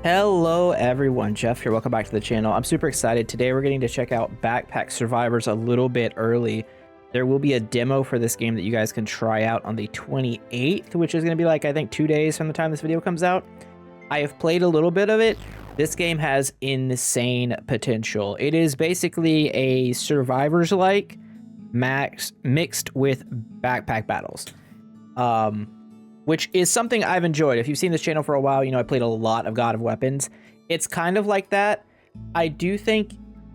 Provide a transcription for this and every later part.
Hello everyone, Jeff here. Welcome back to the channel. I'm super excited. Today we're getting to check out Backpack Survivors a little bit early. There will be a demo for this game that you guys can try out on the 28th, which is going to be like, I think, 2 days from the time this video comes out. I have played a little bit of it. This game has insane potential. It is basically a Survivors-like mixed with backpack battles. Which is something I've enjoyed. If you've seen this channel for a while, you know I played a lot of God of Weapons. It's kind of like that. I do think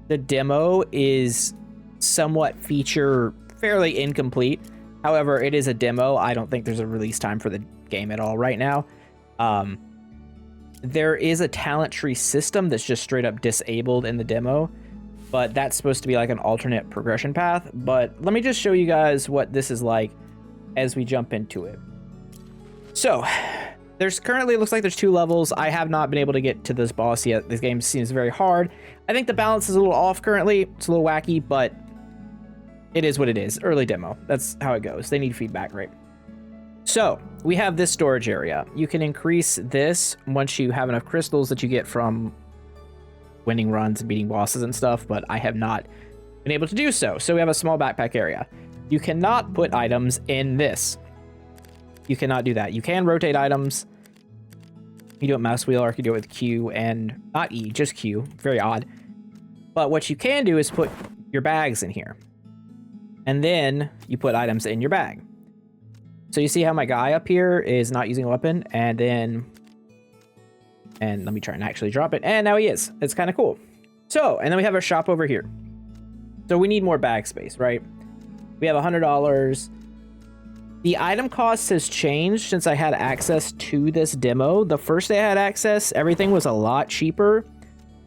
the demo is somewhat feature fairly incomplete. However, it is a demo. I don't think there's a release time for the game at all right now. There is a talent tree system that's just straight up disabled in the demo, but that's supposed to be like an alternate progression path. But let me just show you guys what this is like as we jump into it. So, there's currently, it looks like there's 2 levels. I have not been able to get to this boss yet. This game seems very hard. I think the balance is a little off currently. It's a little wacky, but it is what it is. Early demo. That's how it goes. They need feedback, right? So, we have this storage area. You can increase this once you have enough crystals that you get from winning runs and beating bosses and stuff, but I have not been able to do so. So, we have a small backpack area. You cannot put items in this. You cannot do that. You can rotate items. You do it mouse wheel, or you can do it with Q and not E, just Q. Very odd. But what you can do is put your bags in here. And then you put items in your bag. So you see how my guy up here is not using a weapon, and let me try and actually drop it. And now he is. It's kind of cool. So, and then we have our shop over here. So we need more bag space, right? We have $100. The item cost has changed since I had access to this demo. The first day I had access, everything was a lot cheaper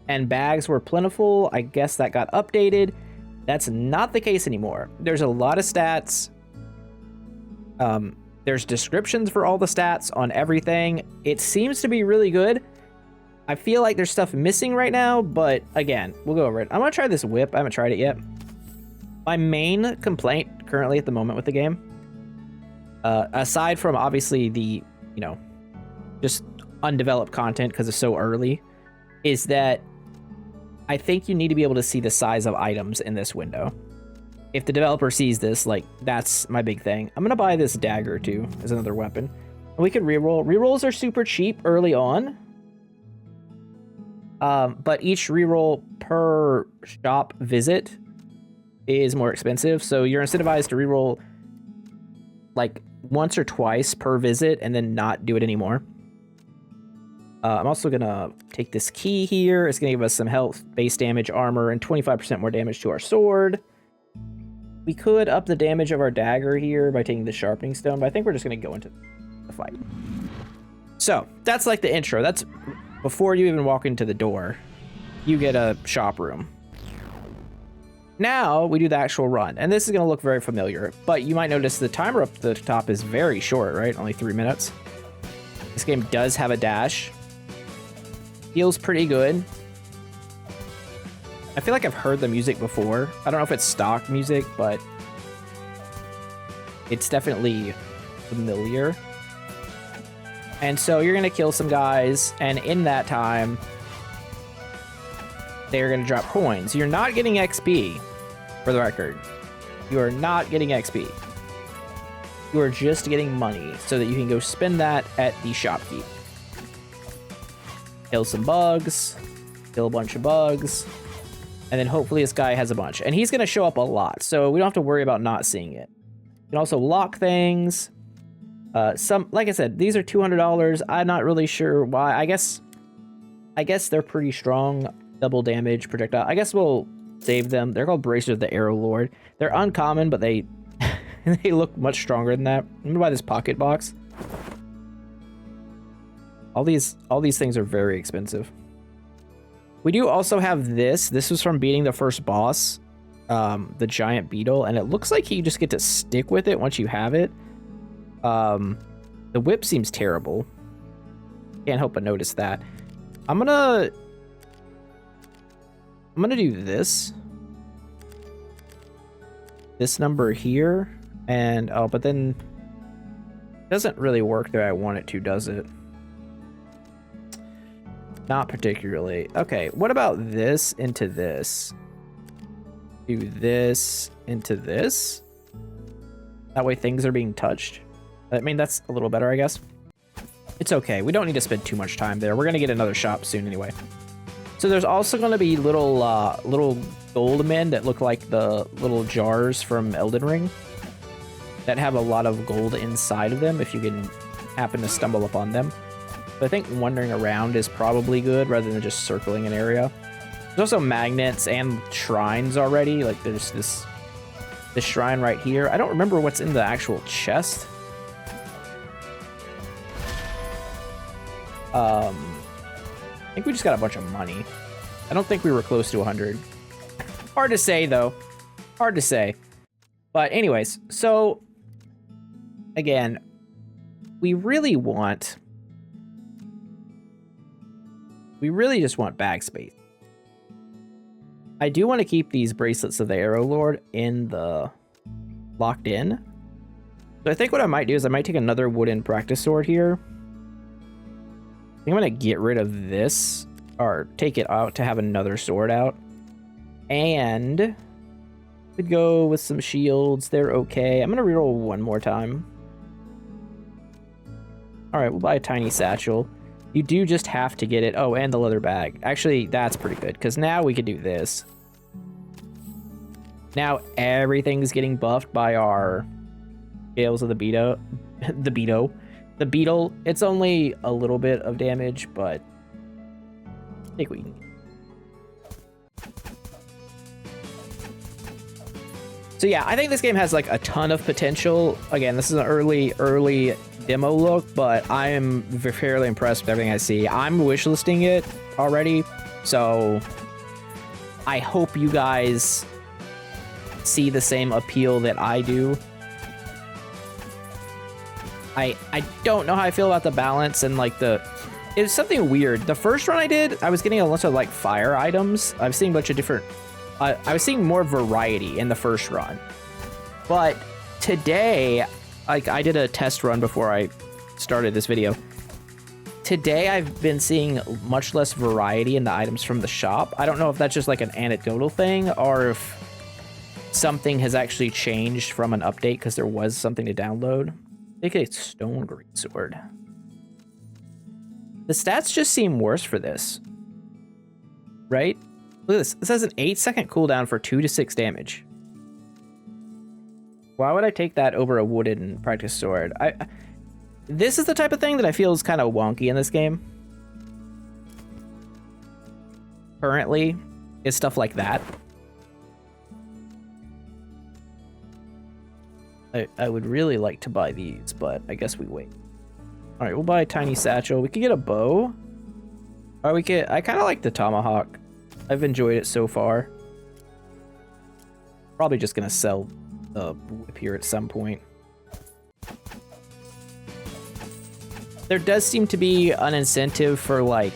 and bags were plentiful. I guess that got updated. That's not the case anymore. There's a lot of stats. There's descriptions for all the stats on everything. It seems to be really good. I feel like there's stuff missing right now, but again, we'll go over it. I'm gonna try this whip. I haven't tried it yet. My main complaint currently at the moment with the game, aside from obviously the, you know, just undeveloped content because it's so early, is that I think you need to be able to see the size of items in this window. If the developer sees this, like, that's my big thing. I'm going to buy this dagger too as another weapon. And we can reroll. Rerolls are super cheap early on. But each reroll per shop visit is more expensive. So you're incentivized to reroll like once or twice per visit and then not do it anymore. I'm also gonna take this key here. It's gonna give us some health, base damage, armor, and 25% more damage to our sword. We could up the damage of our dagger here by taking the sharpening stone, but I think we're just gonna go into the fight. So that's like the intro. That's before you even walk into the door. You get a shop room. Now we do the actual run, and this is going to look very familiar, but you might notice the timer up the top is very short, right? Only 3 minutes. This game does have a dash. Feels pretty good. I feel like I've heard the music before. I don't know if it's stock music, but it's definitely familiar. And so you're going to kill some guys, and in that time, they're going to drop coins. You're not getting XP, for the record. You are not getting XP. You are just getting money so that you can go spend that at the shopkeep. Kill some bugs, kill a bunch of bugs, and then hopefully this guy has a bunch. And he's going to show up a lot, so we don't have to worry about not seeing it. You can also lock things. Like I said, these are $200. I'm not really sure why. I guess they're pretty strong. Double damage projectile. I guess we'll save them. They're called Bracers of the Arrow Lord. They're uncommon, but they they look much stronger than that. I'm gonna buy this pocket box. All these things are very expensive. We do also have this. This was from beating the first boss, the giant beetle, and it looks like you just get to stick with it once you have it. The whip seems terrible. Can't help but notice that. I'm gonna do this number here, and oh, but then it doesn't really work the way I want it to, does it? Not particularly. Okay, what about this into this? Do this into this? That way things are being touched. I mean, that's a little better, I guess. It's okay. We don't need to spend too much time there. We're going to get another shop soon anyway. So there's also going to be little gold men that look like the little jars from Elden Ring that have a lot of gold inside of them if you can happen to stumble upon them. So I think wandering around is probably good rather than just circling an area. There's also magnets and shrines already. Like there's this shrine right here. I don't remember what's in the actual chest. I think we just got a bunch of money. I don't think we were close to 100. Hard to say, though. Hard to say. But anyways, so again, we really just want bag space. I do want to keep these bracelets of the Arrow Lord in the locked in. So I think what I might do is I might take another wooden practice sword here. I think I'm going to get rid of this, or take it out to have another sword out. And could go with some shields. They're okay. I'm going to reroll one more time. All right, we'll buy a tiny satchel. You do just have to get it. Oh, and the leather bag. Actually, that's pretty good, because now we could do this. Now everything's getting buffed by our Scales of the Beetle. The beetle, it's only a little bit of damage, but I think we can. So yeah, I think this game has like a ton of potential. Again, this is an early demo look, but I am fairly impressed with everything I see. I'm wishlisting it already, so I hope you guys see the same appeal that I do. I don't know how I feel about the balance and like it's something weird. The first run I did, I was getting a lot of like fire items. I was seeing a bunch of different, I was seeing more variety in the first run. But today, like I did a test run before I started this video. Today I've been seeing much less variety in the items from the shop. I don't know if that's just like an anecdotal thing or if something has actually changed from an update because there was something to download. Take a stone greatsword. The stats just seem worse for this. Right? Look at this. This has an 8-second cooldown for 2 to 6 damage. Why would I take that over a wooden practice sword? This is the type of thing that I feel is kind of wonky in this game. Currently, is stuff like that. I would really like to buy these, but I guess we wait. All right, we'll buy a tiny satchel. We could get a bow. Or we could, I kind of like the tomahawk. I've enjoyed it so far. Probably just gonna sell the whip here at some point. There does seem to be an incentive for like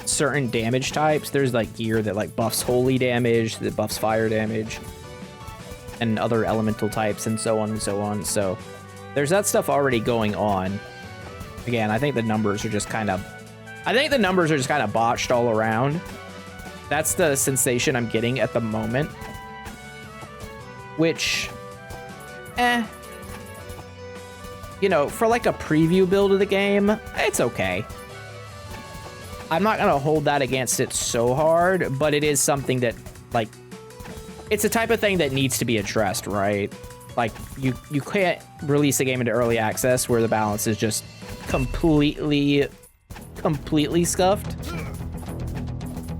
certain damage types. There's like gear that like buffs holy damage, that buffs fire damage, and other elemental types, and so on and so on. So there's that stuff already going on. Again, I think the numbers are just kind of botched all around. That's the sensation I'm getting at the moment. Which, you know, for like a preview build of the game, it's okay. I'm not gonna hold that against it so hard, but it is something that, like, it's the type of thing that needs to be addressed, right? Like, you can't release a game into early access where the balance is just completely scuffed.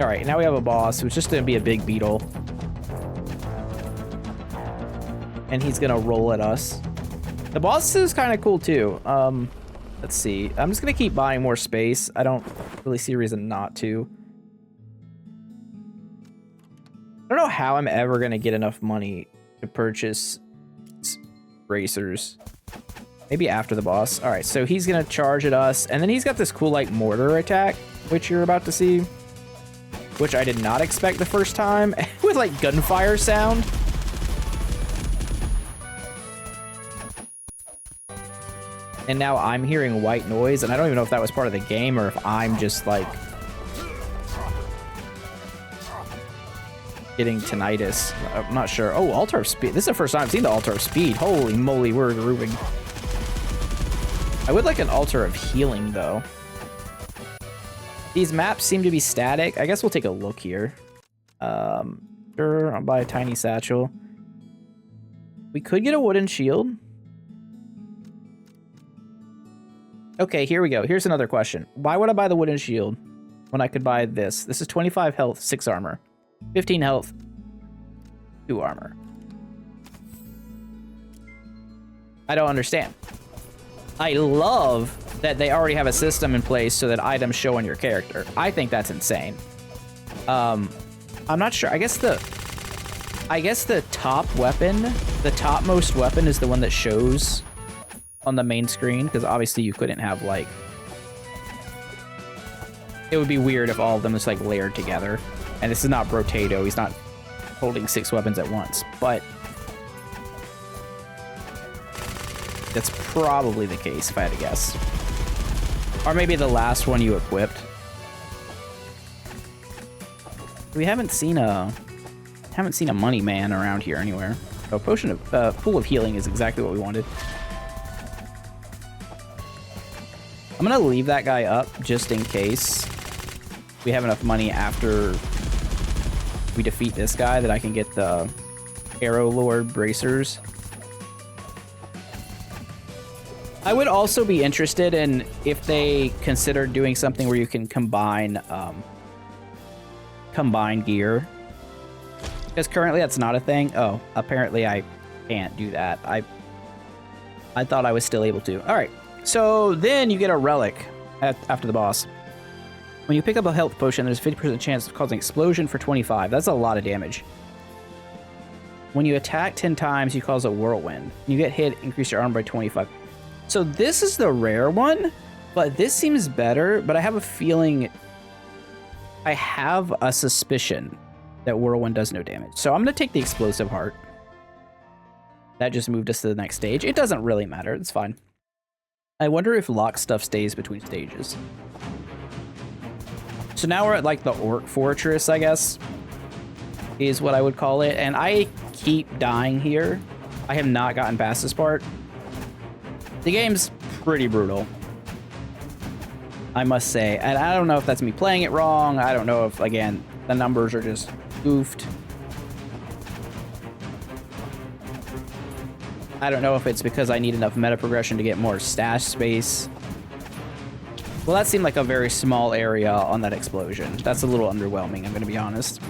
All right, now we have a boss who's just gonna be a big beetle. And he's gonna roll at us. The boss is kind of cool too. Let's see. I'm just gonna keep buying more space. I don't really see a reason not to. I don't know how I'm ever gonna get enough money to purchase racers. Maybe after the boss. All right, so he's gonna charge at us, and then he's got this cool like mortar attack, which you're about to see, which I did not expect the first time, with like gunfire sound. And now I'm hearing white noise, and I don't even know if that was part of the game or if I'm just, like, getting tinnitus. I'm not sure. Oh, altar of speed. This is the first time I've seen the altar of speed. Holy moly, we're grooving. I would like an altar of healing, though. These maps seem to be static. I guess we'll take a look here. Sure, I'll buy a tiny satchel. We could get a wooden shield. Okay, here we go. Here's another question. Why would I buy the wooden shield when I could buy this? This is 25 health, 6 armor. 15 health, 2 armor. I don't understand. I love that they already have a system in place so that items show on your character. I think that's insane. I'm not sure. I guess the top weapon, the topmost weapon is the one that shows on the main screen, because obviously you couldn't have, like, it would be weird if all of them was, like, layered together. And this is not Brotato. He's not holding 6 weapons at once, but that's probably the case if I had to guess. Or maybe the last one you equipped. We haven't seen a money man around here anywhere. Oh, pool of healing is exactly what we wanted. I'm gonna leave that guy up just in case we have enough money after we defeat this guy that I can get the Arrow Lord bracers. I would also be interested in if they consider doing something where you can combine gear, because currently that's not a thing. Oh, apparently I can't do that. I thought I was still able to. All right, so then you get a relic after the boss. When you pick up a health potion, there's a 50% chance of causing explosion for 25. That's a lot of damage. When you attack 10 times, you cause a whirlwind. When you get hit, increase your armor by 25. So this is the rare one, but this seems better. But I have a feeling, I have a suspicion that whirlwind does no damage. So I'm going to take the explosive heart. That just moved us to the next stage. It doesn't really matter. It's fine. I wonder if lock stuff stays between stages. So now we're at, like, the Orc Fortress, I guess, is what I would call it. And I keep dying here. I have not gotten past this part. The game's pretty brutal, I must say. And I don't know if that's me playing it wrong. I don't know if, again, the numbers are just goofed. I don't know if it's because I need enough meta progression to get more stash space. Well, that seemed like a very small area on that explosion. That's a little underwhelming, I'm going to be honest.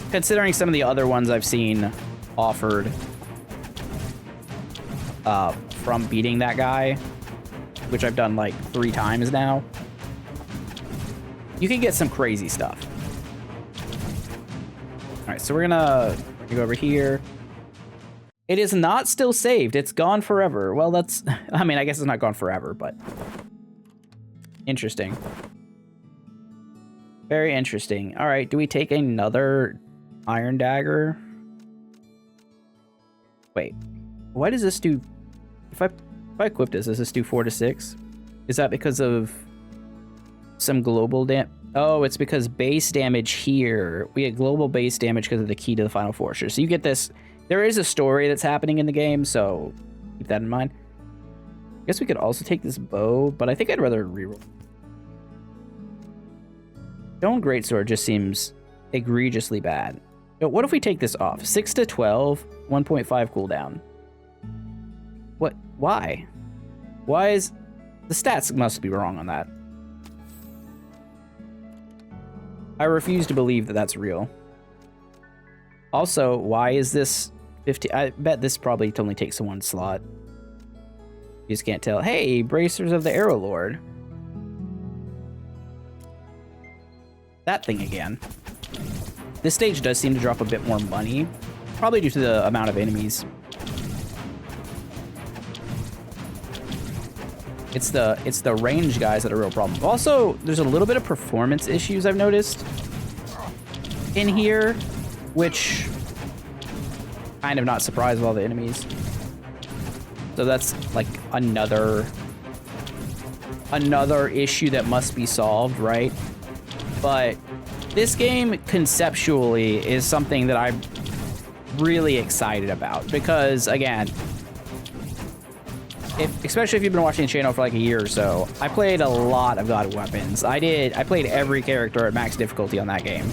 Considering some of the other ones I've seen offered from beating that guy, which I've done like 3 times now, you can get some crazy stuff. All right, so we're gonna go over here. It is not still saved. It's gone forever. Well, that's, I mean, I guess it's not gone forever, but interesting. Very interesting. All right, do we take another iron dagger? Wait, why does this do, if I equip this, does this do 4 to 6? Is that because of some global oh, it's because base damage here. We get global base damage because of the key to the final fortress. So you get this, there is a story that's happening in the game, so keep that in mind. I guess we could also take this bow, but I think I'd rather reroll. Stone Greatsword just seems egregiously bad. But what if we take this off? 6 to 12, 1.5 cooldown. What? Why? Why is... The stats must be wrong on that. I refuse to believe that that's real. Also, why is this 50? I bet this probably only takes 1 slot. You just can't tell. Hey, Bracers of the Arrow Lord. That thing again. This stage does seem to drop a bit more money, probably due to the amount of enemies. It's the range guys that are a real problem. Also, there's a little bit of performance issues I've noticed in here, which kind of not surprised with all the enemies. So that's like another issue that must be solved, right? But this game conceptually is something that I'm really excited about because, again, especially if you've been watching the channel for like a year or so, I played a lot of God of Weapons. I played every character at max difficulty on that game.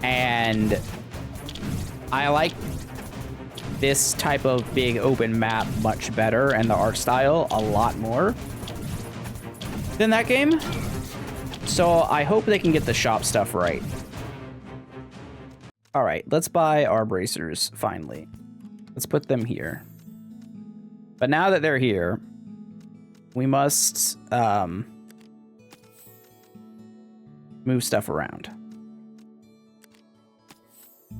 And I like this type of big open map much better and the art style a lot more than that game. So I hope they can get the shop stuff right. All right, let's buy our bracers finally. Let's put them here. But now that they're here, we must move stuff around.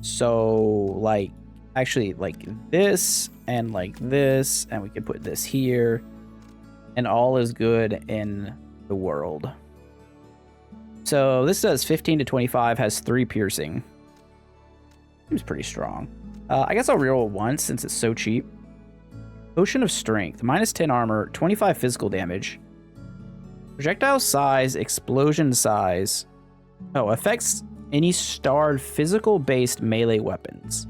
So like, actually like this, and we could put this here, and all is good in the world. So this does 15 to 25, has 3 piercing. Seems pretty strong. I guess I'll reroll once since it's so cheap. Potion of Strength, minus 10 armor, 25 physical damage. Projectile size, explosion size. Oh, affects any starred physical-based melee weapons.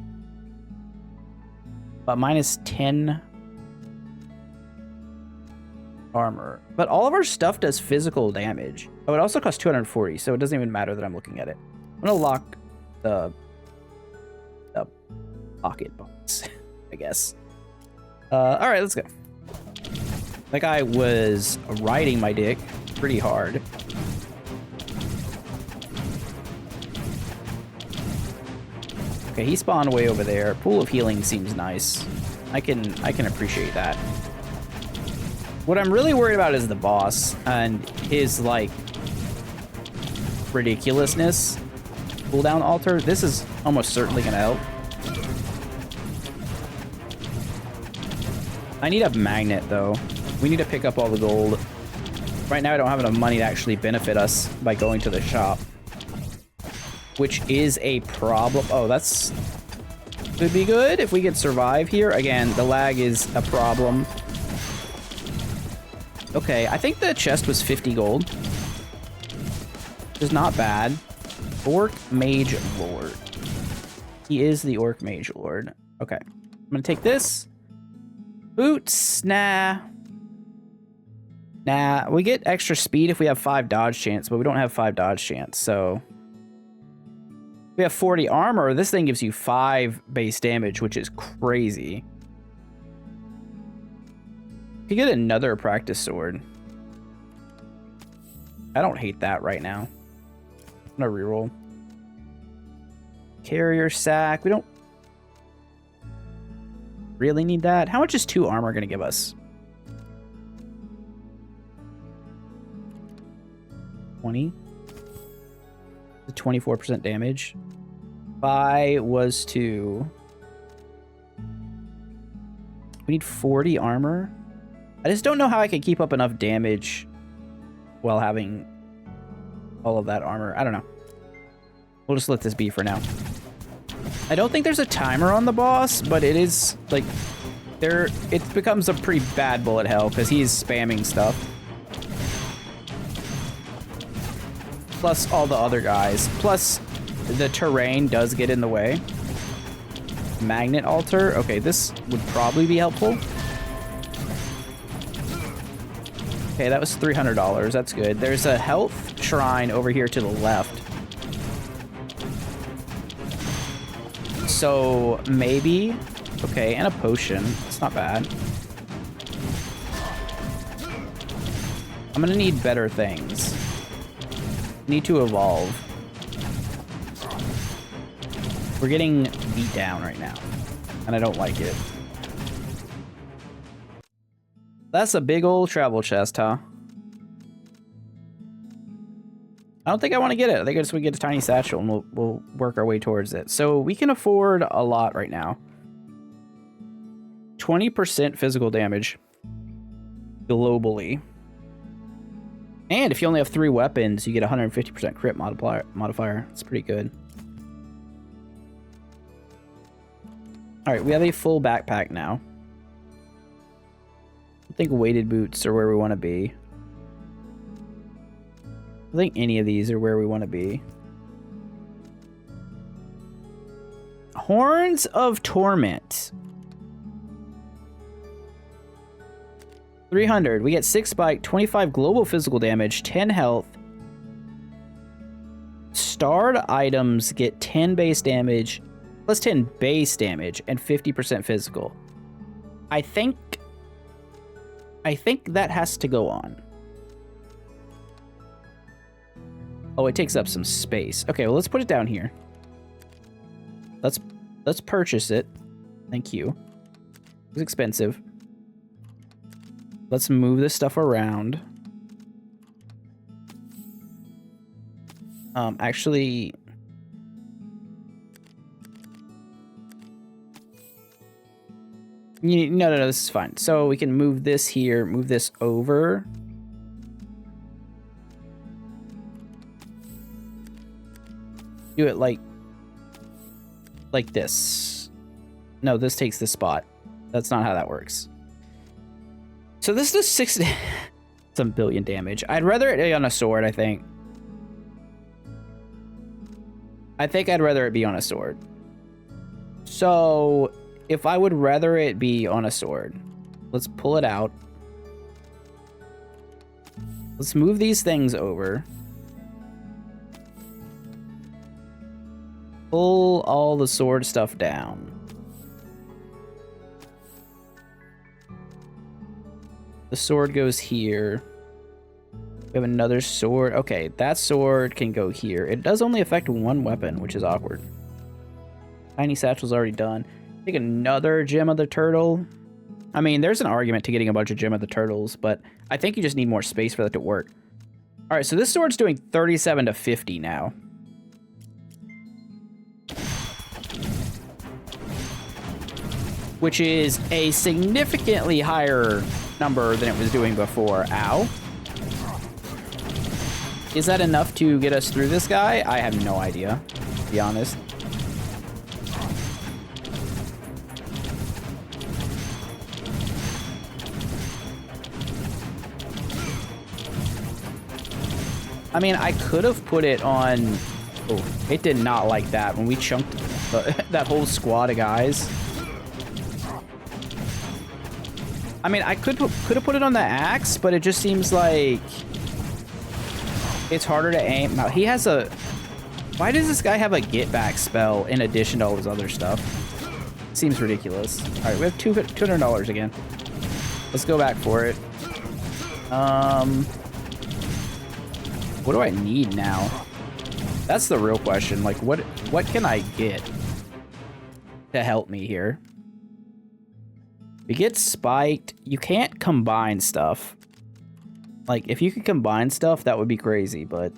But minus 10 armor. But all of our stuff does physical damage. Oh, it also costs 240, so it doesn't even matter that I'm looking at it. I'm gonna lock the pocket box, I guess. All right, let's go. That guy was riding my dick pretty hard. Okay, he spawned way over there. Pool of healing seems nice. I can appreciate that. What I'm really worried about is the boss and his like ridiculousness. Cooldown altar. This is almost certainly gonna help. I need a magnet though. We need to pick up all the gold. Right now I don't have enough money to actually benefit us by going to the shop, which is a problem. Oh, that's could be good if we could survive here. Again, the lag is a problem. Okay, I think the chest was 50 gold. Which is not bad. Orc Mage Lord. He is the Orc Mage Lord. Okay, I'm gonna take this. Boots, nah. Nah, we get extra speed if we have 5 dodge chance, but we don't have 5 dodge chance, so. We have 40 armor. This thing gives you 5 base damage, which is crazy. You get another practice sword. I don't hate that right now. I'm gonna reroll. Carrier sack. We don't really need that. How much is 2 armor gonna give us? 20. 24% damage. Buy was 2. We need 40 armor. I just don't know how I can keep up enough damage while having all of that armor. I don't know. We'll just let this be for now. I don't think there's a timer on the boss, but it is like it becomes a pretty bad bullet hell because he's spamming stuff. Plus all the other guys. Plus the terrain does get in the way. Magnet altar. Okay, this would probably be helpful. Okay, that was $300. That's good. There's a health shrine over here to the left. So maybe, okay, and a potion. It's not bad. I'm gonna need better things. Need to evolve. We're getting beat down right now, and I don't like it. That's a big old travel chest, huh? I don't think I want to get it. I think I just want to get a tiny satchel, and we'll work our way towards it. So we can afford a lot right now. 20% physical damage globally. And if you only have 3 weapons, you get 150% crit modifier. It's pretty good. All right, we have a full backpack now. think weighted boots are where we want to be. I think any of these are where we want to be. Horns of Torment. 300. We get 6 spike, 25 global physical damage, 10 health. Starred items get 10 base damage, plus 10 base damage, and 50% physical. I think that has to go on. Oh, it takes up some space. Okay, well, let's put it down here. Let's purchase it. Thank you. It was expensive. Let's move this stuff around. Actually... No, this is fine. So we can move this here, move this over. Do it like this. No, this takes this spot. That's not how that works. So this does 6 some billion damage. I'd rather it be on a sword, I think. I'd rather it be on a sword. So if I would rather it be on a sword, let's pull it out. Let's move these things over. Pull all the sword stuff down. The sword goes here. We have another sword. Okay, that sword can go here. It does only affect one weapon, which is awkward. Tiny satchel's already done. Take another gem of the turtle. I mean, there's an argument to getting a bunch of gem of the turtles, but I think you just need more space for that to work. All right, so this sword's doing 37 to 50 now. Which is a significantly higher number than it was doing before. Ow. Is that enough to get us through this guy? I have no idea, to be honest. I mean, I could have put it on... Oh, it did not like that when we chunked that whole squad of guys. I mean, I could have put it on the axe, but it just seems like it's harder to aim. Now, he has a... Why does this guy have a get back spell in addition to all his other stuff? Seems ridiculous. All right, we have $200 again. Let's go back for it. What do I need now? That's the real question. Like, what can I get to help me here? You get spiked. You can't combine stuff. Like, if you could combine stuff, that would be crazy, but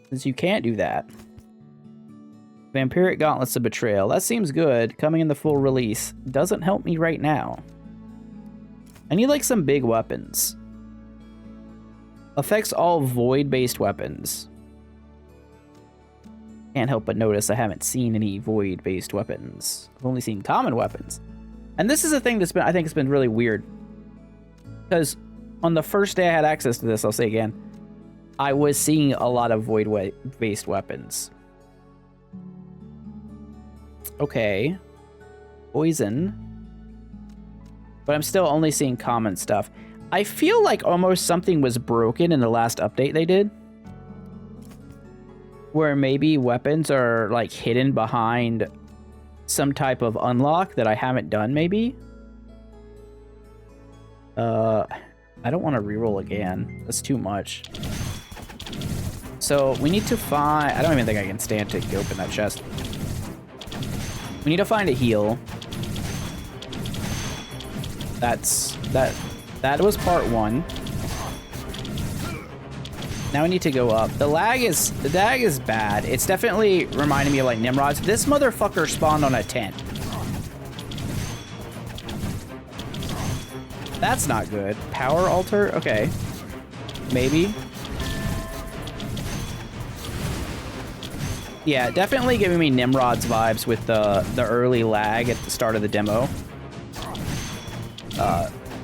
since you can't do that. Vampiric Gauntlets of Betrayal. That seems good. Coming in the full release. Doesn't help me right now. I need, like, some big weapons. Affects all void-based weapons. Can't help but notice I haven't seen any void-based weapons. I've only seen common weapons. And this is a thing that's been, I think, it's been really weird. Because on the first day I had access to this, I'll say again, I was seeing a lot of void-based weapons. Okay. Poison. But I'm still only seeing common stuff. I feel like almost something was broken in the last update they did. Where maybe weapons are, like, hidden behind some type of unlock that I haven't done, maybe? I don't want to reroll again. That's too much. So, we need to find... I don't even think I can stand to open that chest. We need to find a heal. That was part 1. Now we need to go up. The lag is bad. It's definitely reminding me of like Nimrods. This motherfucker spawned on a tent. That's not good. Power altar? Okay. Maybe. Yeah, definitely giving me Nimrod's vibes with the early lag at the start of the demo.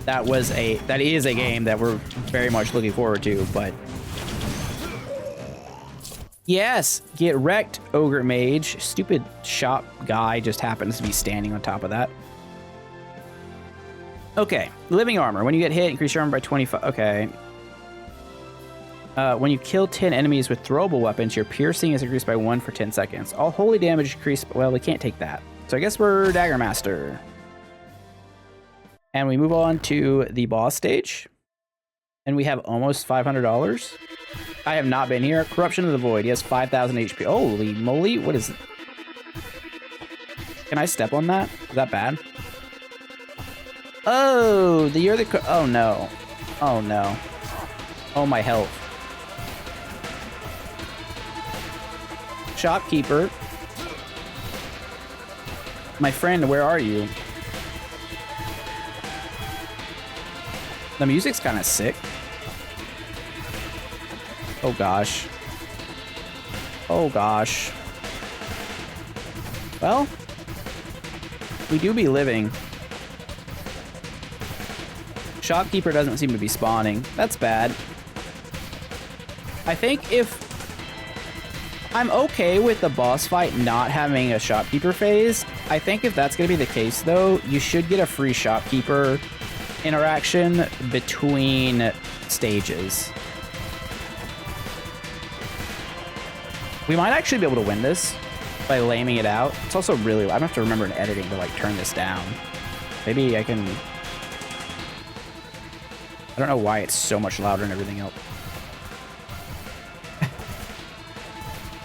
that is a game that we're very much looking forward to, but yes, get wrecked, Ogre Mage. Stupid shop guy just happens to be standing on top of that. Okay, living armor. When you get hit, increase your armor by 25. Okay. When you kill 10 enemies with throwable weapons, your piercing is increased by 1 for 10 seconds. All holy damage increased. Well, we can't take that. So I guess we're Dagger Master. And we move on to the boss stage. And we have almost $500. I have not been here. Corruption of the Void. He has 5,000 HP. Holy moly. What is it? Can I step on that? Is that bad? Oh, you're the... Oh, no. Oh, no. Oh, my health. Shopkeeper. My friend, where are you? The music's kind of sick. Oh, gosh. Oh, gosh. Well, we do be living. Shopkeeper doesn't seem to be spawning. That's bad. I think if... I'm okay with the boss fight not having a Shopkeeper phase. I think if that's going to be the case, though, you should get a free Shopkeeper interaction between stages. We might actually be able to win this by laming it out. It's also really... I have to remember in editing to, like, turn this down. Maybe I can... I don't know why it's so much louder than everything else.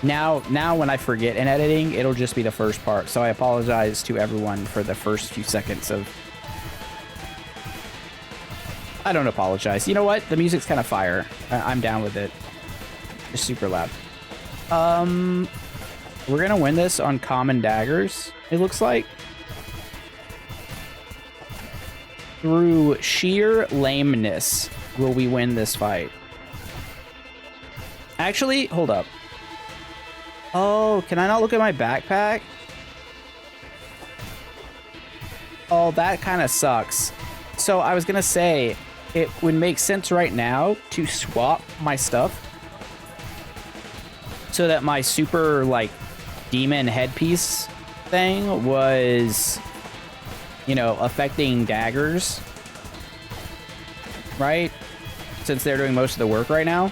Now when I forget in editing, it'll just be the first part. So I apologize to everyone for the first few seconds of... I don't apologize. You know what? The music's kind of fire. I'm down with it. It's super loud. We're gonna win this on common daggers, it looks like. Through sheer lameness will we win this fight. Actually, hold up. Oh, can I not look at my backpack? Oh, that kind of sucks. So I was gonna say, it would make sense right now to swap my stuff so that my super, like, demon headpiece thing was... you know, affecting daggers, right? Since they're doing most of the work right now.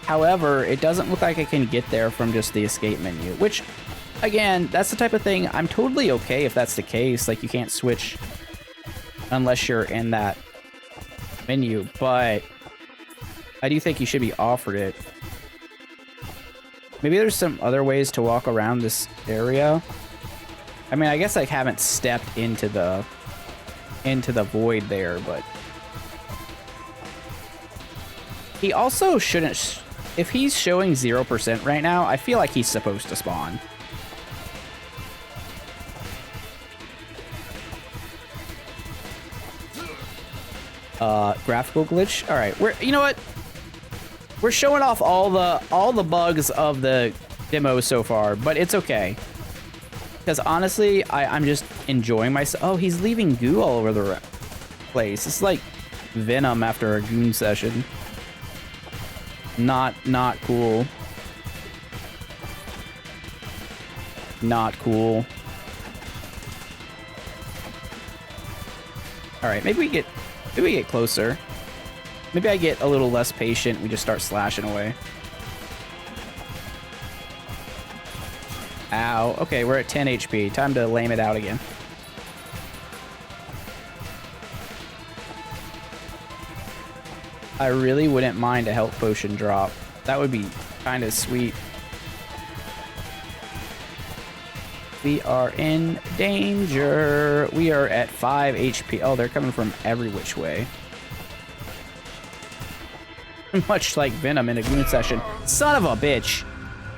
However, it doesn't look like I can get there from just the escape menu, which, again, that's the type of thing I'm totally okay if that's the case. Like, you can't switch unless you're in that menu, but I do think you should be offered it. Maybe there's some other ways to walk around this area. I mean, I guess I haven't stepped into the void there, but he also shouldn't. If he's showing 0% right now, I feel like he's supposed to spawn. Graphical glitch. All right, you know what? We're showing off all the bugs of the demo so far, but it's okay. Because honestly, I'm just enjoying myself. Oh, he's leaving goo all over the place. It's like Venom after a goon session. Not cool. Not cool. All right, maybe we get closer. Maybe I get a little less patient. We just start slashing away. Ow. Okay, we're at 10 HP. Time to lame it out again. I really wouldn't mind a health potion drop. That would be kind of sweet. We are in danger. We are at 5 HP. Oh, they're coming from every which way. Much like Venom in a goon session. Son of a bitch.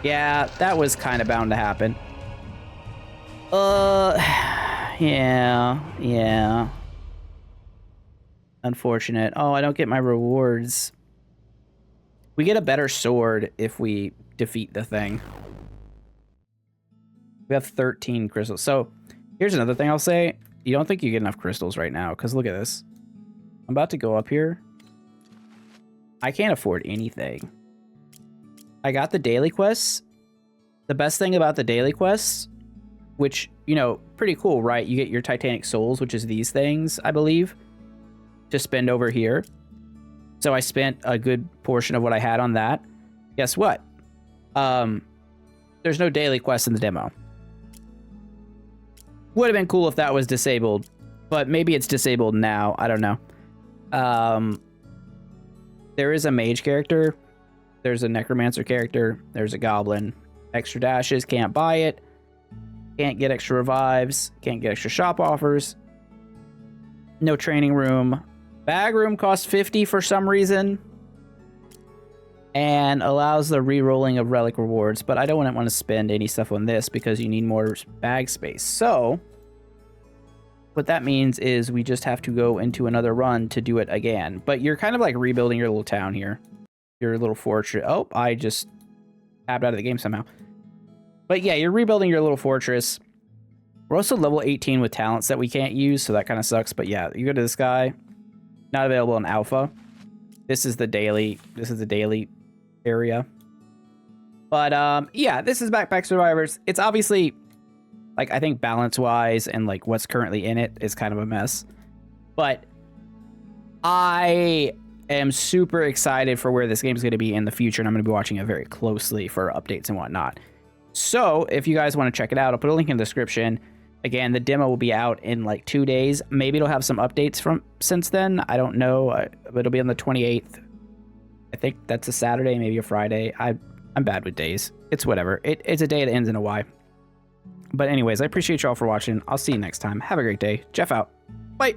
Yeah, that was kind of bound to happen. Yeah. Unfortunate. Oh, I don't get my rewards. We get a better sword if we defeat the thing. We have 13 crystals. So, here's another thing I'll say. You don't think you get enough crystals right now, because look at this. I'm about to go up here. I can't afford anything. I got the daily quests. The best thing about the daily quests, which, you know, pretty cool, right? You get your Titanic Souls, which is these things, I believe, to spend over here. So I spent a good portion of what I had on that. Guess what? There's no daily quest in the demo. Would have been cool if that was disabled, but maybe it's disabled now. I don't know. There is a mage character. There's a necromancer character. There's a goblin. Extra dashes, can't buy it. Can't get extra revives. Can't get extra shop offers. No training room. Bag room costs 50 for some reason. And allows the re-rolling of relic rewards. But I don't want to spend any stuff on this because you need more bag space. So what that means is we just have to go into another run to do it again. But you're kind of like rebuilding your little town here. Your little fortress. Oh, I just tabbed out of the game somehow. But yeah, you're rebuilding your little fortress. We're also level 18 with talents that we can't use, so that kind of sucks. But yeah, you go to this guy. Not available in alpha. This is the daily area. But yeah, this is Backpack Survivors. It's obviously, like, I think balance-wise and like what's currently in it is kind of a mess. But I am super excited for where this game is going to be in the future, and I'm going to be watching it very closely for updates and whatnot. So if you guys want to check it out, I'll put a link in the description. Again, the demo will be out in like 2 days. Maybe it'll have some updates from since then. I don't know. But it'll be on the 28th. I think that's a Saturday, maybe a Friday. I'm bad with days. It's whatever. It's a day that ends in a Y. But anyways, I appreciate y'all for watching. I'll see you next time. Have a great day. Jeff out. Bye.